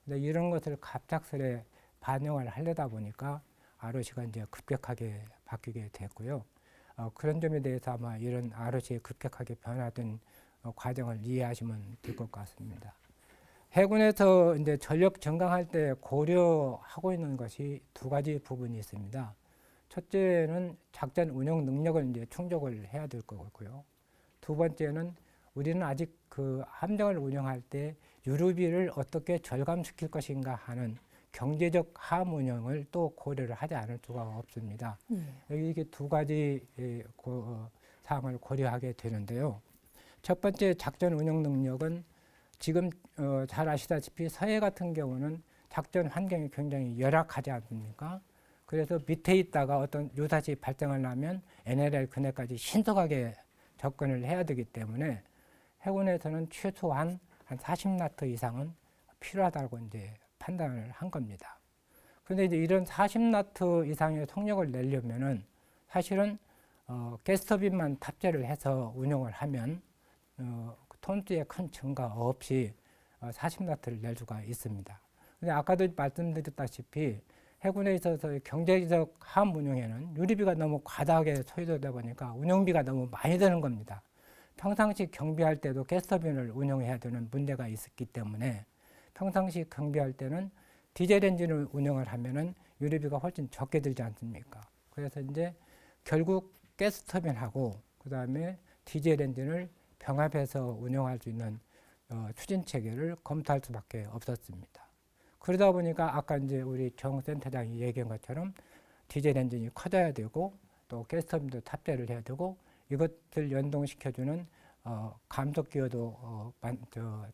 근데 이런 것을 갑작스레 반영을 하려다 보니까 ROC가 이제 급격하게 바뀌게 됐고요. 그런 점에 대해서 아마 이런 ROC에 급격하게 변화된 과정을 이해하시면 될 것 같습니다. 해군에서 이제 전력 증강할 때 고려하고 있는 것이 두 가지 부분이 있습니다. 첫째는 작전 운영 능력을 이제 충족을 해야 될 거고요. 두 번째는 우리는 아직 그 함정을 운영할 때 유류비를 어떻게 절감시킬 것인가 하는 경제적 함 운영을 또 고려를 하지 않을 수가 없습니다. 이게 두 가지 사항을 고려하게 되는데요. 첫 번째 작전 운영 능력은 지금 잘 아시다시피 서해 같은 경우는 작전 환경이 굉장히 열악하지 않습니까? 그래서 밑에 있다가 어떤 유사시 발생을 하면 NLL 근해까지 신속하게 접근을 해야 되기 때문에 해군에서는 최소한 한 40나트 이상은 필요하다고 이제 판단을 한 겁니다. 그런데 이제 이런 40나트 이상의 속력을 내려면은 사실은 가스터빈만 탑재를 해서 운용을 하면 톤수의 큰 증가 없이 40나트를 낼 수가 있습니다. 근데 아까도 말씀드렸다시피 해군에 있어서 경제적 함 운용에는 유류비가 너무 과다하게 소요되다 보니까 운용비가 너무 많이 드는 겁니다. 평상시 경비할 때도 가스터빈을 운용해야 되는 문제가 있었기 때문에 평상시 경비할 때는 디젤 엔진을 운영을 하면은 유류비가 훨씬 적게 들지 않습니까? 그래서 이제 결국 가스터빈하고 그다음에 디젤 엔진을 병합해서 운영할 수 있는 추진 체계를 검토할 수밖에 없었습니다. 그러다 보니까 아까 이제 우리 정 센터장이 얘기한 것처럼 디젤 엔진이 커져야 되고 또 가스터빈도 탑재를 해야 되고 이것을 연동시켜주는 감속 기어도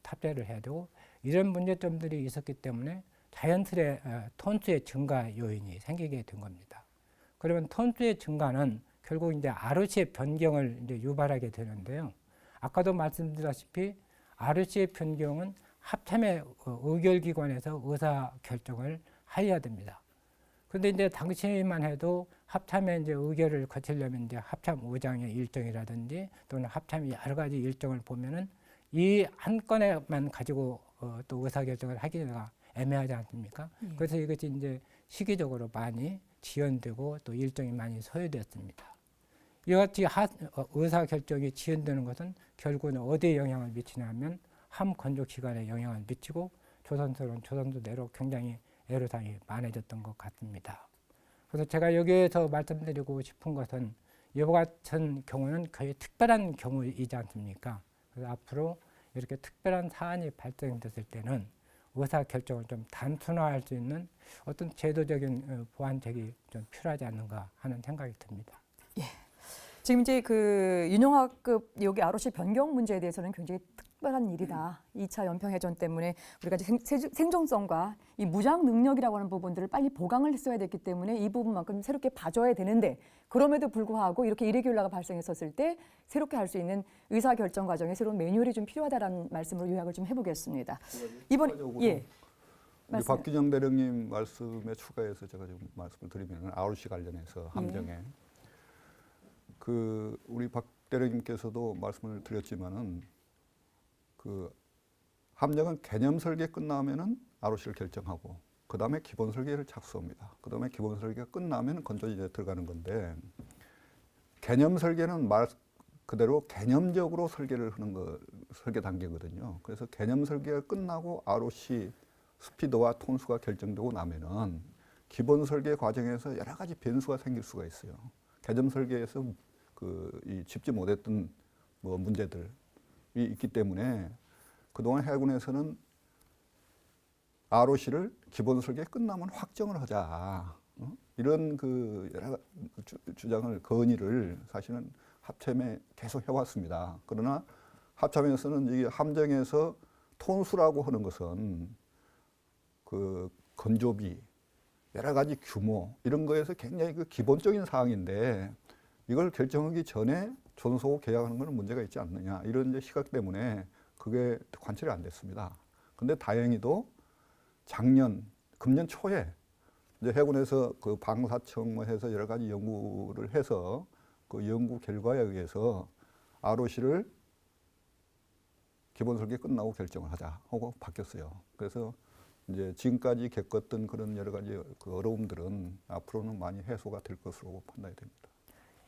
탑재를 해야 되고 이런 문제점들이 있었기 때문에 자연스레 톤수의 증가 요인이 생기게 된 겁니다. 그러면 톤수의 증가는 결국 이제 ROC의 변경을 이제 유발하게 되는데요. 아까도 말씀드렸다시피 ROC의 변경은 합참의 의결기관에서 의사 결정을 해야 됩니다. 그런데 이제 당시만 해도 합참에 이제 의결을 거치려면 이제 합참 의장의 일정이라든지 또는 합참이 여러 가지 일정을 보면은 이 한 건에만 가지고 또 의사 결정을 하기가 애매하지 않습니까? 그래서 이것이 이제 시기적으로 많이 지연되고 또 일정이 많이 소요되었습니다. 이와 같이 의사 결정이 지연되는 것은 결국은 어디에 영향을 미치냐면 함 건조 기간에 영향을 미치고 조선소는 조선소대로 굉장히 애로사항이 많아졌던 것 같습니다. 그래서 제가 여기에서 말씀드리고 싶은 것은 이와 같은 경우는 거의 특별한 경우이지 않습니까? 그래서 앞으로 이렇게 특별한 사안이 발생됐을 때는 의사 결정을 좀 단순화할 수 있는 어떤 제도적인 보완책이 좀 필요하지 않는가 하는 생각이 듭니다. 지금 이제 그 윤영하급 여기 ROC 변경 문제에 대해서는 굉장히 특별한 일이다. 2차 연평해전 때문에 우리가 이제 생존성과 이 무장 능력이라고 하는 부분들을 빨리 보강을 했어야 됐기 때문에 이 부분만큼 새롭게 봐줘야 되는데 그럼에도 불구하고 이렇게 이레귤러가 발생했었을 때 새롭게 할 수 있는 의사 결정 과정에 새로운 매뉴얼이 좀 필요하다라는 말씀으로 요약을 좀 해보겠습니다. 이번 우리 박균영 대령님 말씀에 추가해서 제가 좀 말씀을 드리면 ROC 관련해서 함정에 그 우리 박 대령님께서도 말씀을 드렸지만은 그 함정은 개념 설계 끝나면은 ROC를 결정하고 그 다음에 기본 설계를 착수합니다. 그 다음에 기본 설계가 끝나면 건조지에 들어가는 건데 개념 설계는 말 그대로 개념적으로 설계를 하는 거 설계 단계거든요. 그래서 개념 설계가 끝나고 ROC 스피드와 톤수가 결정되고 나면은 기본 설계 과정에서 여러 가지 변수가 생길 수가 있어요. 개념 설계에서 이 짚지 못했던 뭐 문제들이 있기 때문에 그동안 해군에서는 ROC를 기본 설계 끝나면 확정을 하자. 이런 그 여러 주장을 건의를 사실은 합참에 계속 해왔습니다. 그러나 합참에서는 이 함정에서 톤수라고 하는 것은 그 건조비, 여러 가지 규모 이런 거에서 굉장히 그 기본적인 사항인데 이걸 결정하기 전에 조선소하고 계약하는 것은 문제가 있지 않느냐 이런 이제 시각 때문에 그게 관철이 안 됐습니다. 근데 다행히도 금년 초에 이제 해군에서 그 방사청 뭐 해서 여러 가지 연구를 해서 그 연구 결과에 의해서 ROC를 기본 설계 끝나고 결정을 하자 하고 바뀌었어요. 그래서 이제 지금까지 겪었던 그런 여러 가지 그 어려움들은 앞으로는 많이 해소가 될 것으로 판단이 됩니다.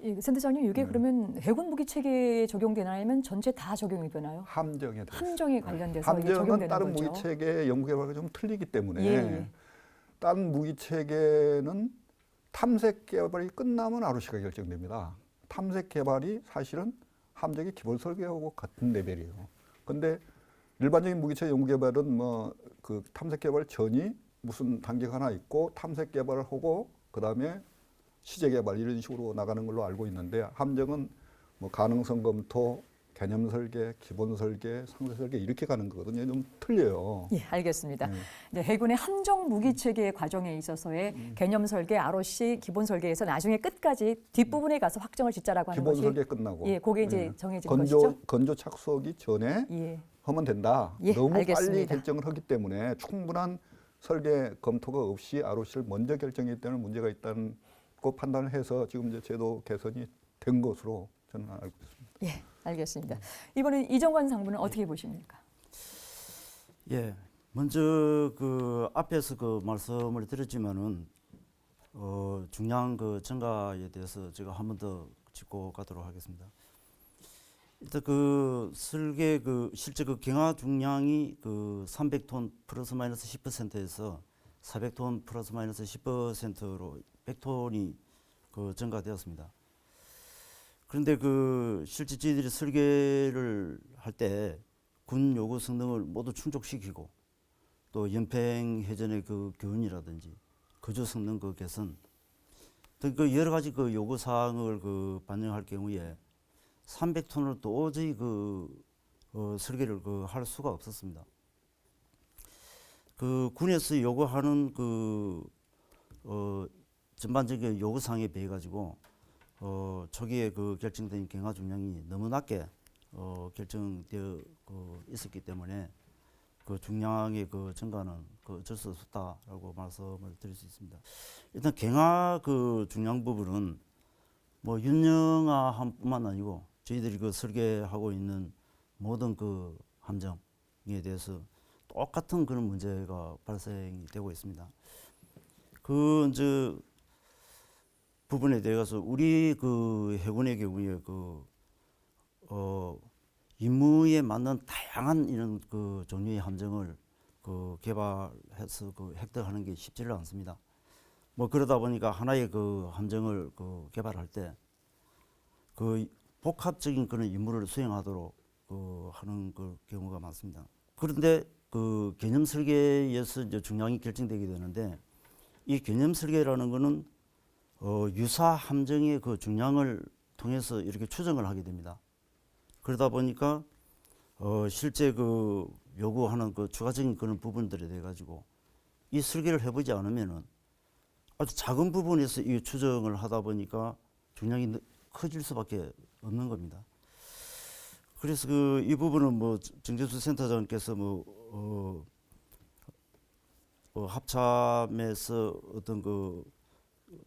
예, 센터장님, 이게 그러면 해군 무기 체계에 적용되나요? 아니면 전체 다 적용이 되나요? 함정에 대해서. 함정에 관련돼서 이게 함정은 적용되는 다른 거죠. 무기 체계 연구 개발과 좀 틀리기 때문에 예. 다른 무기 체계는 탐색 개발이 끝나면 ROC가 결정됩니다. 탐색 개발이 사실은 함정의 기본 설계하고 같은 레벨이에요. 근데 일반적인 무기체 연구 개발은 뭐 그 탐색 개발 전이 무슨 단계가 하나 있고 탐색 개발을 하고 그다음에 시제 개발 이런 식으로 나가는 걸로 알고 있는데 함정은 뭐 가능성 검토, 개념 설계, 기본 설계, 상세 설계 이렇게 가는 거거든요. 좀 틀려요. 예, 알겠습니다. 이제 해군의 함정 무기 체계 과정에 있어서의 개념 설계, ROC, 기본 설계에서 나중에 끝까지 뒷부분에 가서 확정을 짓자라고 하는 기본 것이 설계 끝나고. 예, 그게 이제 정해지는 것이죠. 건조 착수하기 전에 예. 하면 된다. 예, 너무 빨리 알겠습니다. 결정을 하기 때문에 충분한 설계 검토가 없이 ROC를 먼저 결정했기 때문에 문제가 있다는 거 판단을 해서 지금 이제 제도 개선이 된 것으로 저는 알고 있습니다. 예, 알겠습니다. 이번에 이정관 상무는 어떻게 보십니까? 예, 먼저 그 앞에서 그 말씀을 드렸지만은 중량 그 증가에 대해서 제가 한 번 더 짚고 가도록 하겠습니다. 일단 그 설계 그 실제 그 경하 중량이 그 300톤 플러스 마이너스 10%에서 400톤 플러스 마이너스 10%로 100톤이 그 증가되었습니다. 그런데 그 실제 저희들이 설계를 할 때 군 요구 성능을 모두 충족시키고 또 연평 해전의 그 교훈이라든지 거주 성능 그 개선 등 그 여러 가지 그 요구 사항을 그 반영할 경우에 300톤을 도저히 그 설계를 그 할 수가 없었습니다. 그 군에서 요구하는 그 전반적인 요구 사항에 비해 가지고 초기에 그 결정된 경하 중량이 너무 낮게 결정되어 있었기 때문에 그 중량의 그 증가는 그 어쩔 수 없었다라고 말씀을 드릴 수 있습니다. 일단 경하 그 중량 부분은 뭐 윤영하함뿐만 아니고 저희들이 그 설계하고 있는 모든 그 함정에 대해서 똑같은 그런 문제가 발생이 되고 있습니다. 그 이제 부분에 대해서 우리 그 해군의 경우에 그 임무에 맞는 다양한 이런 그 종류의 함정을 그 개발해서 그 획득하는 게 쉽지를 않습니다. 뭐 그러다 보니까 하나의 그 함정을 그 개발할 때 그 복합적인 그런 임무를 수행하도록 그 하는 그 경우가 많습니다. 그런데 그 개념 설계에서 이제 중량이 결정되게 되는데 이 개념 설계라는 거는 유사 함정의 그 중량을 통해서 이렇게 추정을 하게 됩니다. 그러다 보니까 실제 그 요구하는 그 추가적인 그런 부분들에 대해 가지고 이 설계를 해보지 않으면은 아주 작은 부분에서 이 추정을 하다 보니까 중량이 커질 수밖에 없는 겁니다. 그래서 그 이 부분은 뭐 정재수 센터장께서 합참에서 어떤 그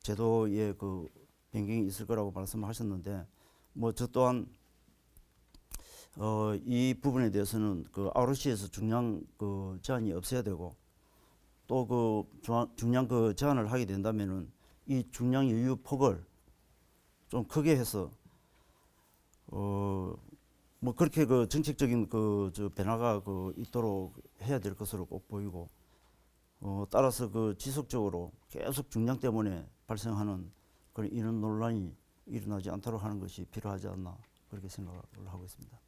제도의 그 변경이 있을 거라고 말씀하셨는데 뭐 저 또한 이 부분에 대해서는 그 ROC에서 중량 그 제한이 없어야 되고 또 그 중량 그 제한을 하게 된다면은 이 중량 여유 폭을 좀 크게 해서 뭐 그렇게 그 정책적인 그 저 변화가 그 있도록 해야 될 것으로 꼭 보이고 따라서 그 지속적으로 계속 중량 때문에 발생하는 그런 이런 논란이 일어나지 않도록 하는 것이 필요하지 않나 그렇게 생각을 하고 있습니다.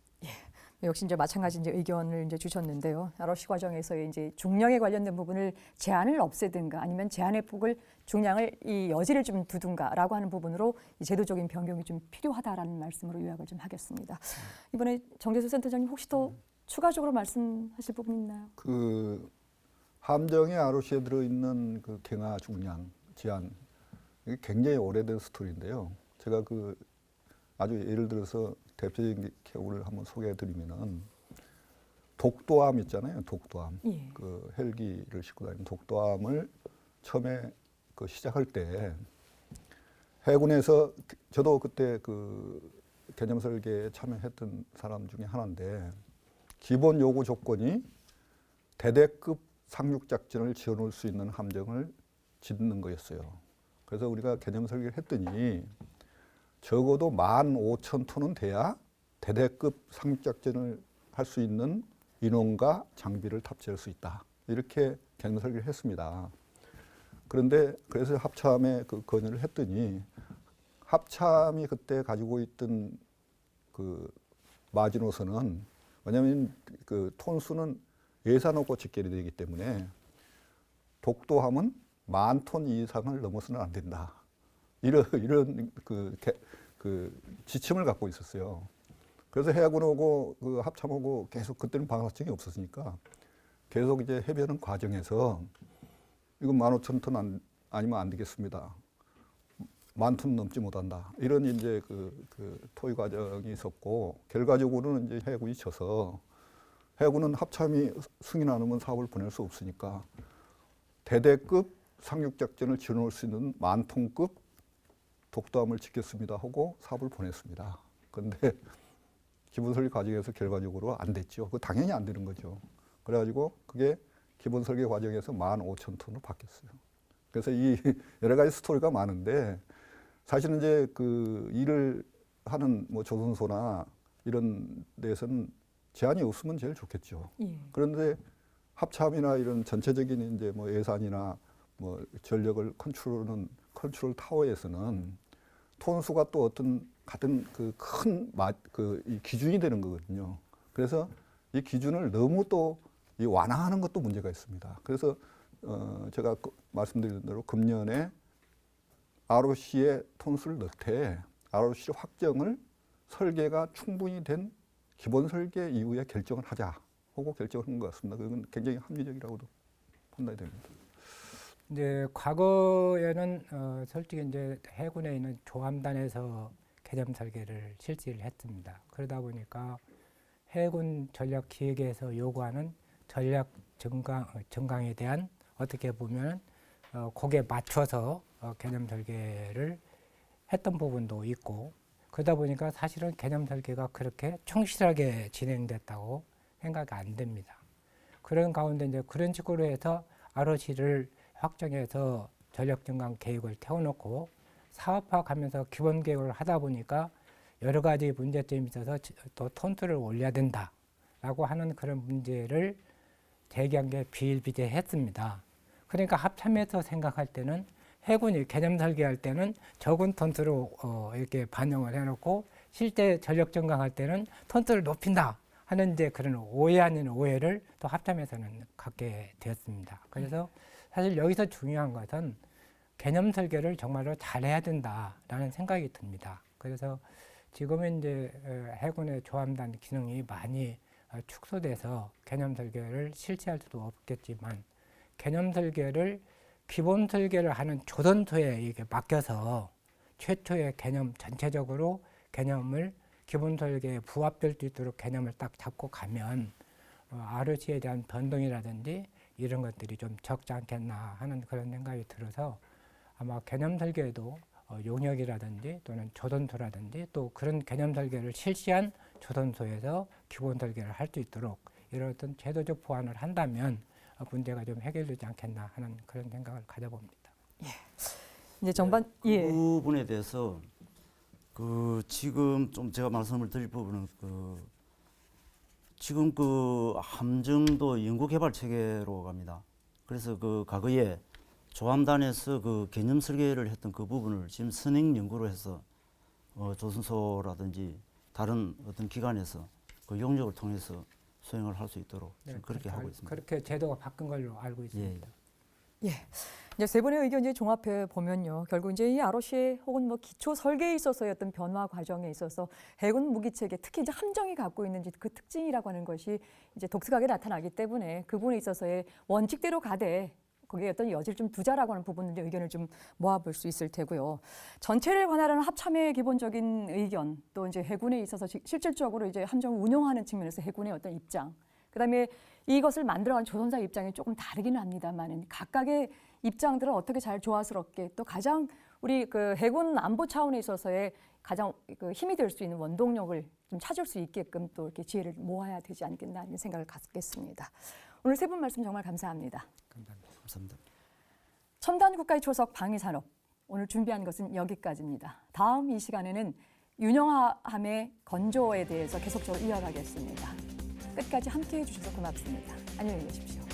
역시 이제 마찬가지 이제 의견을 이제 주셨는데요. ROC 과정에서 이제 중량에 관련된 부분을 제한을 없애든가 아니면 제한의 폭을 중량을 이 여지를 좀 두든가라고 하는 부분으로 이 제도적인 변경이 좀 필요하다라는 말씀으로 요약을 좀 하겠습니다. 이번에 정재수 센터장님 혹시 더 추가적으로 말씀하실 부분 있나요? 그 함정의 ROC에 들어있는 그 경하 중량 제한 이게 굉장히 오래된 스토리인데요. 제가 그 아주 예를 들어서 대표적인 경우를 한번 소개해드리면은 독도함 있잖아요. 독도함. 예. 그 헬기를 싣고 다니는 독도함을 처음에 그 시작할 때 해군에서 저도 그때 그 개념 설계에 참여했던 사람 중에 하나인데 기본 요구 조건이 대대급 상륙 작전을 지어놓을 수 있는 함정을 짓는 거였어요. 그래서 우리가 개념 설계를 했더니 적어도 15,000톤은 돼야 대대급 상륙 작전을 할 수 있는 인원과 장비를 탑재할 수 있다. 이렇게 개념 설계를 했습니다. 그런데 그래서 합참에 그 건의를 했더니 합참이 그때 가지고 있던 그 마지노선은 왜냐하면 그 톤수는 예산하고 직결이 되기 때문에 독도함은 10,000톤 이상을 넘어서는 안 된다. 이런 그 지침을 갖고 있었어요. 그래서 해군하고 그 합참하고 계속 그때는 방사청이 없었으니까 계속 이제 해변하는 과정에서 이건 15,000톤 아니면 안 되겠습니다. 10,000톤 넘지 못한다. 이런 이제 그 토의 과정이 있었고 결과적으로는 이제 해군이 쳐서 해군은 합참이 승인 안 하면 사업을 보낼 수 없으니까 대대급 상륙 작전을 지원할 수 있는 10,000톤급 독도함을 짓겠습니다 하고 사업을 보냈습니다. 그런데 기본 설계 과정에서 결과적으로 안 됐죠. 그 당연히 안 되는 거죠. 그래가지고 그게 기본 설계 과정에서 15,000톤으로 바뀌었어요. 그래서 이 여러 가지 스토리가 많은데 사실은 이제 그 일을 하는 뭐 조선소나 이런 데서는 제한이 없으면 제일 좋겠죠. 예. 그런데 합참이나 이런 전체적인 이제 뭐 예산이나 뭐 전력을 컨트롤 타워에서는 톤수가 또 어떤 같은 그 큰 이 기준이 되는 거거든요. 그래서 이 기준을 너무 또 이 완화하는 것도 문제가 있습니다. 그래서 제가 말씀드린 대로 금년에 ROC의 톤수를 넣되 ROC 확정을 설계가 충분히 된 기본 설계 이후에 결정을 하자 하고 결정한 것 같습니다. 그건 굉장히 합리적이라고도 판단이 됩니다. 이제 과거에는 솔직히 이제 해군에 있는 조함단에서 개념 설계를 실시를 했습니다. 그러다 보니까 해군 전략 기획에서 요구하는 전략 증강에 대한 어떻게 보면 거기에 맞춰서 개념 설계를 했던 부분도 있고 그러다 보니까 사실은 개념 설계가 그렇게 충실하게 진행됐다고 생각이 안 됩니다. 그런 가운데 이제 그런 식으로 해서 ROC를 확정해서 전력 증강 계획을 태워놓고 사업화 가면서 기본 계획을 하다 보니까 여러 가지 문제점이 있어서 또 톤수를 올려야 된다라고 하는 그런 문제를 제기한 게 비일비재했습니다. 그러니까 합참에서 생각할 때는 해군이 개념 설계할 때는 적은 톤수로 이렇게 반영을 해놓고 실제 전력 증강할 때는 톤수를 높인다 하는 이제 그런 오해 아닌 오해를 또 합참에서는 갖게 되었습니다. 그래서 사실 여기서 중요한 것은 개념 설계를 정말로 잘해야 된다라는 생각이 듭니다. 그래서 지금은 이제 해군의 조함단 기능이 많이 축소돼서 개념 설계를 실시할 수도 없겠지만 개념 설계를 기본 설계를 하는 조선소에 이게 맡겨서 최초의 개념 전체적으로 개념을 기본 설계에 부합될 수 있도록 개념을 딱 잡고 가면 ROC에 대한 변동이라든지 이런 것들이 좀 적지 않겠나 하는 그런 생각이 들어서 아마 개념 설계에도 용역이라든지 또는 조선소라든지 또 그런 개념 설계를 실시한 조선소에서 기본 설계를 할 수 있도록 이런 어떤 제도적 보완을 한다면 문제가 좀 해결되지 않겠나 하는 그런 생각을 가져봅니다. 이제 전반 예. 그 부분에 대해서 그 지금 좀 제가 말씀을 드릴 부분은 그 지금 그 함정도 연구개발 체계로 갑니다. 그래서 그 과거에 조함단에서 그 개념 설계를 했던 그 부분을 지금 선행 연구로 해서 조선소라든지 다른 어떤 기관에서 그 용역을 통해서 수행을 할 수 있도록 지금 그렇게 하고 있습니다. 그렇게 제도가 바뀐 걸로 알고 있습니다. 예. 이제 세 분의 의견 이제 종합해 보면요. 결국 이제 이 ROC 혹은 뭐 기초 설계에 있어서의 어떤 변화 과정에 있어서 해군 무기 체계, 특히 이제 함정이 갖고 있는 그 특징이라고 하는 것이 이제 독특하게 나타나기 때문에 그 부분에 있어서의 원칙대로 가되 거기에 어떤 여지를 좀 두자라고 하는 부분들 의견을 좀 모아볼 수 있을 테고요. 전체를 관할하는 합참의 기본적인 의견, 또 이제 해군에 있어서 실질적으로 이제 함정을 운영하는 측면에서 해군의 어떤 입장, 그다음에 이것을 만들어가는 조선사 입장이 조금 다르기는 합니다만은 각각의 입장들을 어떻게 잘 조화스럽게 또 가장 우리 그 해군 안보 차원에 있어서의 가장 그 힘이 될 수 있는 원동력을 좀 찾을 수 있게끔 또 이렇게 지혜를 모아야 되지 않겠나 하는 생각을 갖겠습니다. 오늘 세 분 말씀 정말 감사합니다. 감사합니다. 첨단 국가의 초석 방위산업 오늘 준비한 것은 여기까지입니다. 다음 이 시간에는 윤영함의 건조에 대해서 계속적으로 이어가겠습니다. 끝까지 함께해 주셔서 고맙습니다. 안녕히 계십시오.